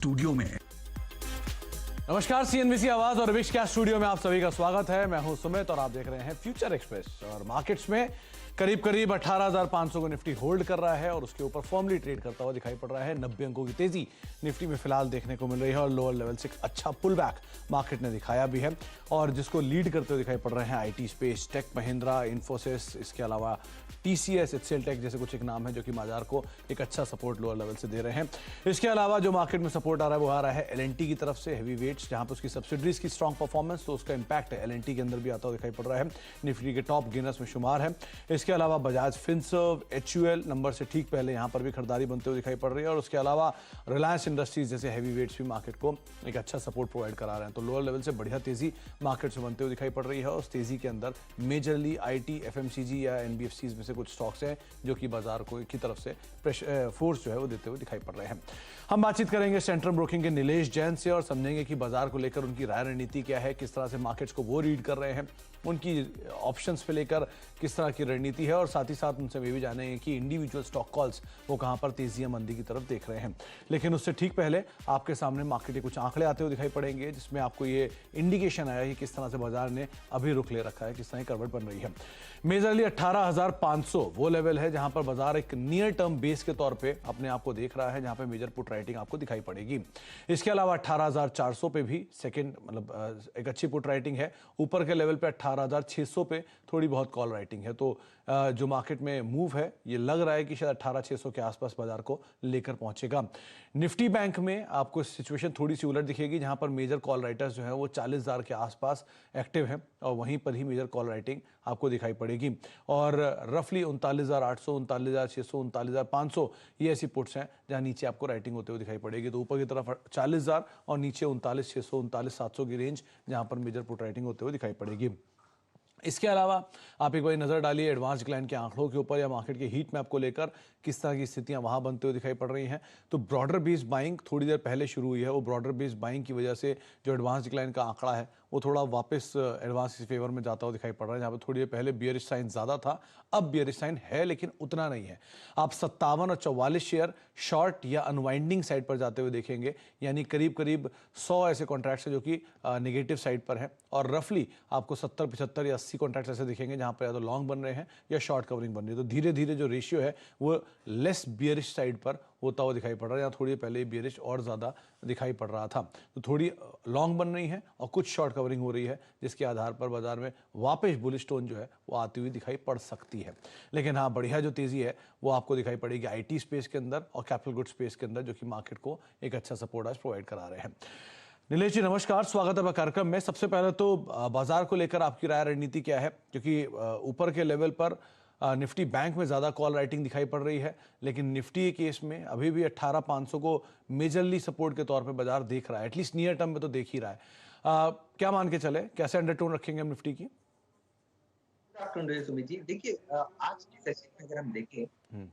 Studio में। नमस्कार, CNBC आवाज और विश क्या स्टूडियो में आप सभी का स्वागत है। मैं हूं सुमित और आप देख रहे हैं फ्यूचर एक्सप्रेस। और मार्केट्स में करीब 18,500 को निफ्टी होल्ड कर रहा है और उसके ऊपर फॉर्मली ट्रेड करता हुआ दिखाई पड़ रहा है। 90 अंकों की तेजी निफ्टी में फिलहाल देखने को मिल रही है और लोअर लेवल से अच्छा पुल बैक मार्केट ने दिखाया भी है और जिसको लीड करते हुए दिखाई पड़ रहे हैं IT space, tech Mahindra, Infosys, इसके अलावा टीसीएस, एचसीएल टेक जैसे कुछ एक नाम है जो कि बाजार को एक अच्छा सपोर्ट लोअर लेवल से दे रहे हैं। इसके अलावा जो मार्केट में सपोर्ट आ रहा है वो आ रहा है एलएनटी की तरफ से, हेवी वेट्स, जहां पर उसकी सब्सिडरीज की स्ट्रॉन्ग परफॉर्मेंस, तो उसका इंपैक्ट एलएनटी के अंदर भी आता हुआ दिखाई पड़ रहा है। निफ्टी के टॉप गेनर्स में शुमार है। इसके अलावा बजाज फिनसर्व, एचयूएल नंबर से ठीक पहले यहां पर भी खरीदारी बनते हुए दिखाई पड़ रही है और उसके अलावा रिलायंस इंडस्ट्रीज जैसे हेवी वेट्स भी मार्केट को एक अच्छा सपोर्ट प्रोवाइड करा रहे हैं। तो लोअर लेवल से बढ़िया तेजी मार्केट से बनते हुए दिखाई पड़ रही है और उस तेजी के अंदर मेजरली आईटी, एफएमसीजी या एनबीएफसीज में से कुछ स्टॉक्स हैं जो कि बाजार को की तरफ से फोर्स जो है वो देते हुए दिखाई पड़ रहे हैं। हम बातचीत करेंगे सेंट्रम ब्रोकिंग के नीलेश जैन से और समझेंगे कि बाजार को लेकर उनकी राय रणनीति क्या है, किस तरह से मार्केट्स को वो रीड कर रहे हैं, उनकी ऑप्शंस पे लेकर किस तरह की रणनीति है और साथ ही साथ उनसे ये भी जानेंगे कि इंडिविजुअल स्टॉक कॉल्स वो कहां पर तेजी या मंदी की तरफ देख रहे हैं। लेकिन उससे ठीक पहले आपके सामने मार्केट के कुछ आंकड़े आते हुए दिखाई पड़ेंगे जिसमें आपको ये इंडिकेशन आया कि किस तरह से बाजार ने अभी रुख ले रखा है, किस तरह की करवट बन रही है। मेजरली 18,500 वो लेवल है जहां पर बाजार एक नियर टर्म बेस के तौर पे अपने आप को देख रहा है, जहां पे मेजर पुट राइटिंग आपको दिखाई पड़ेगी। इसके अलावा 18,400 पे भी सेकंड एक अच्छी पुट राइटिंग है। ऊपर के लेवल पे 18,600 पे थोड़ी बहुत कॉल राइटिंग है। तो जो मार्केट में मूव है ये लग रहा है कि शायद 18,600 के आसपास बाजार को लेकर पहुंचेगा। निफ्टी बैंक में आपको सिचुएशन थोड़ी सी उलट दिखेगी जहां पर मेजर कॉल राइटर्स जो है वो 40,000 के आसपास एक्टिव हैं और वहीं पर ही मेजर कॉल राइटिंग आपको दिखाई पड़ेगी और रफली 39,800, 39,600, 39,500 ये ऐसी पुट्स हैं जहां नीचे आपको राइटिंग होते हुए दिखाई पड़ेगी। तो ऊपर की तरफ 40,000 और नीचे 39,600, 39,700 की रेंज जहां पर मेजर पुट राइटिंग होते हुए दिखाई पड़ेगी। इसके अलावा आप एक बार नजर डालिए एडवांस डिक्लाइन के आंकड़ों के ऊपर या मार्केट के हीट मैप को लेकर किस तरह की स्थितियां वहां बनते हुए दिखाई पड़ रही हैं। तो ब्रॉडर बेस्ड बाइंग थोड़ी देर पहले शुरू हुई है, वो ब्रॉडर बेस्ड बाइंग की वजह से जो एडवांस डिक्लाइन का आंकड़ा है वो थोड़ा वापस एडवांस की फेवर में जाता हुआ दिखाई पड़ रहा है। जहां पर थोड़ी देर पहले बियरिश साइन ज्यादा था, अब बियरिश साइन है लेकिन उतना नहीं है। आप 57 और 44 शेयर शॉर्ट या अनवाइंडिंग साइड पर जाते हुए देखेंगे, यानी करीब 100 ऐसे कॉन्ट्रैक्ट्स हैं जो कि नेगेटिव साइड पर हैं और रफली आपको 70, 75 या 80 कॉन्ट्रैक्ट्स ऐसे दिखेंगे जहां पर या तो लॉन्ग बन रहे हैं या शॉर्ट कवरिंग बन रही है। तो धीरे धीरे जो रेशियो है वो लेस बियरिश साइड पर होता हुआ दिखाई पड़ रहा है। यहाँ थोड़ी पहले बियरिश और ज़्यादा दिखाई पड़ रहा था। तो थोड़ी लॉन्ग बन रही है और कुछ शॉर्ट कवरिंग हो रही है जिसके आधार पर बाजार में वापस बुलिश टोन जो है वो आती हुई दिखाई पड़ सकती है। लेकिन हाँ, बढ़िया जो तेज़ी है वो आपको दिखाई पड़ेगी आईटी स्पेस के अंदर और कैपिटल गुड स्पेस के अंदर, जो कि मार्केट को एक अच्छा सपोर्ट आज प्रोवाइड करा रहे हैं। नीलेश जी नमस्कार, स्वागत है कार्यक्रम में। सबसे पहले तो बाजार को लेकर आपकी राय रणनीति क्या है, क्योंकि ऊपर के लेवल पर निफ्टी बैंक में ज़्यादा कॉल राइटिंग दिखाई पड़ रही है लेकिन निफ्टी के केस में अभी भी 18,500 को मेजरली सपोर्ट के तौर पे बाजार देख रहा है, एटलीस्ट नियर टर्म में तो देख ही रहा है। क्या मान के चले, कैसे अंडरटोन रखेंगे हम निफ्टी की? सुमित जी, देखिए आज के सेशन में अगर हम देखें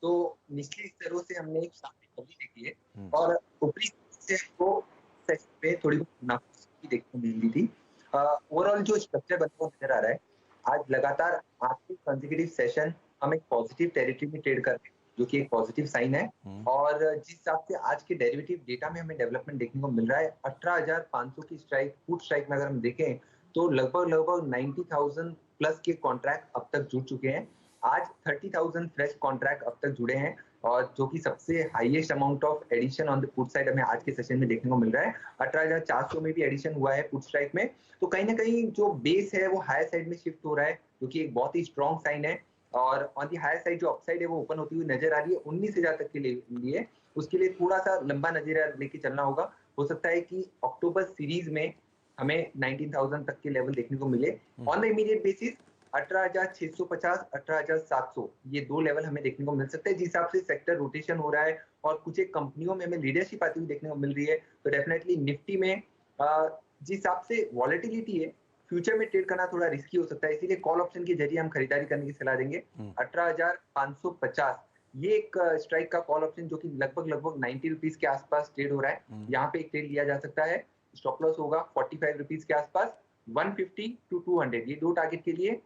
तो निचले स्तरों से हमने एक सामने कमी देखी है और ऊपरी से हमको सेशन में थोड़ी मुनाफा देखने को मिली थी। ओवरऑल जो स्ट्रक्चर बनता हुआ नजर आ रहा है, आज लगातार 8 कंसेक्यूटिव सेशन हम एक पॉजिटिव टेरिटरी में ट्रेड कर रहे हैं, जो कि एक पॉजिटिव साइन है। और जिस हिसाब से आज के डेरिवेटिव डेटा में हमें डेवलपमेंट देखने को मिल रहा है, 18,500 की स्ट्राइक, पुट स्ट्राइक में अगर हम देखें तो लगभग 90,000 प्लस के कॉन्ट्रैक्ट अब तक जुड़ चुके हैं। आज 30,000 फ्रेश कॉन्ट्रैक्ट अब तक जुड़े हैं और जो कि सबसे highest amount of addition on the put side हमें आज के सेशन में देखने को मिल रहा है। 18,400 में भी एडिशन हुआ है पुट स्ट्राइक में। तो कहीं ना कहीं जो बेस है वो हायर साइड में शिफ्ट हो रहा है, जो कि एक बहुत ही स्ट्रॉन्ग साइन है। और ऑन दी हायर साइड जो अपसाइड है वो ओपन होती हुई नजर आ रही है 19,000 तक के लिए। उसके लिए थोड़ा सा लंबा नजरिया लेके चलना होगा। हो सकता है कि अक्टूबर सीरीज में हमें 19,000 तक के लेवल देखने को मिले। ऑन द इमीडिएट बेसिस 18,650, 18,700 ये दो लेवल हमें देखने को मिल सकते हैं। जिस हिसाब से सेक्टर रोटेशन हो रहा है और कुछ एक कंपनियों में हमें लीडरशिप आती हुई देखने को मिल रही है, तो डेफिनेटली निफ्टी में जिस हिसाब से वॉलेटिलिटी है, फ्यूचर में ट्रेड करना थोड़ा रिस्की हो सकता है। इसीलिए कॉल ऑप्शन के जरिए हम खरीदारी करने की सलाह देंगे। 18,550 ये एक स्ट्राइक का कॉल ऑप्शन जो कि लगभग 90 रुपीज के आसपास ट्रेड हो रहा है, यहाँ पे एक ट्रेड लिया जा सकता है। स्टॉप लॉस होगा 45 रुपीज के आसपास। 150 to 200 ये दो टारगेट के लिए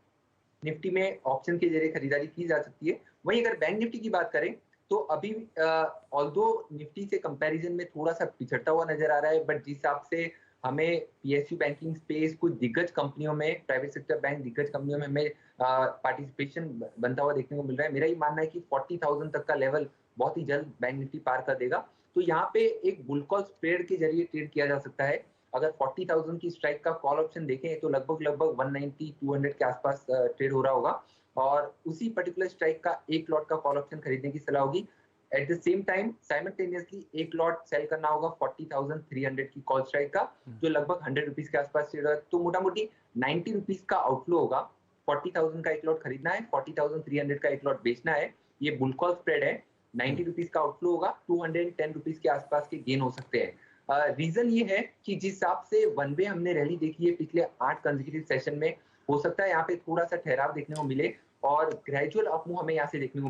निफ्टी में ऑप्शन के जरिए खरीदारी की जा सकती है। वहीं अगर बैंक निफ्टी की बात करें तो अभी ऑल्दो निफ्टी से कंपैरिजन में थोड़ा सा पिछड़ता हुआ नजर आ रहा है, बट जिस हिसाब से हमें पीएसयू बैंकिंग स्पेस कुछ दिग्गज कंपनियों में, प्राइवेट सेक्टर बैंक दिग्गज कंपनियों में हमें पार्टिसिपेशन बनता हुआ देखने को मिल रहा है। मेरा ये मानना है कि 40,000 तक का लेवल बहुत ही जल्द बैंक निफ्टी पार कर देगा। तो यहाँ पे एक बुल कॉल स्प्रेड के जरिए ट्रेड किया जा सकता है। अगर 40,000 की स्ट्राइक का कॉल ऑप्शन देखें तो लगभग 190 200 के आसपास ट्रेड हो रहा होगा, और उसी पर्टिकुलर स्ट्राइक का एक लॉट का कॉल ऑप्शन खरीदने की सलाह होगी। At the same time simultaneously एक लॉट सेल करना होगा 40,300 की कॉल स्ट्राइक का, जो लगभग 100 रुपीज के आसपास ट्रेड होगा। तो मोटा मोटी 90 रुपीज का आउटफ्लो होगा। 40,000 का एक लॉट खरीदना है, 40,300 का एक लॉट बेचना है। ये बुल कॉल स्प्रेड है। 90 रुपीज का आउटफ्लो होगा, 210 रुपीज के आसपास के गेन हो सकते हैं। रीजन ये है कि जिस हिसाब से वन वे हमने रैली देखी है पिछले 8 कंसेक्यूटिव सेशन में, हो सकता है यहाँ पे थोड़ा सा ठहराव देखने को मिले और ग्रेजुअल अप मूव हमें यहाँ से देखने को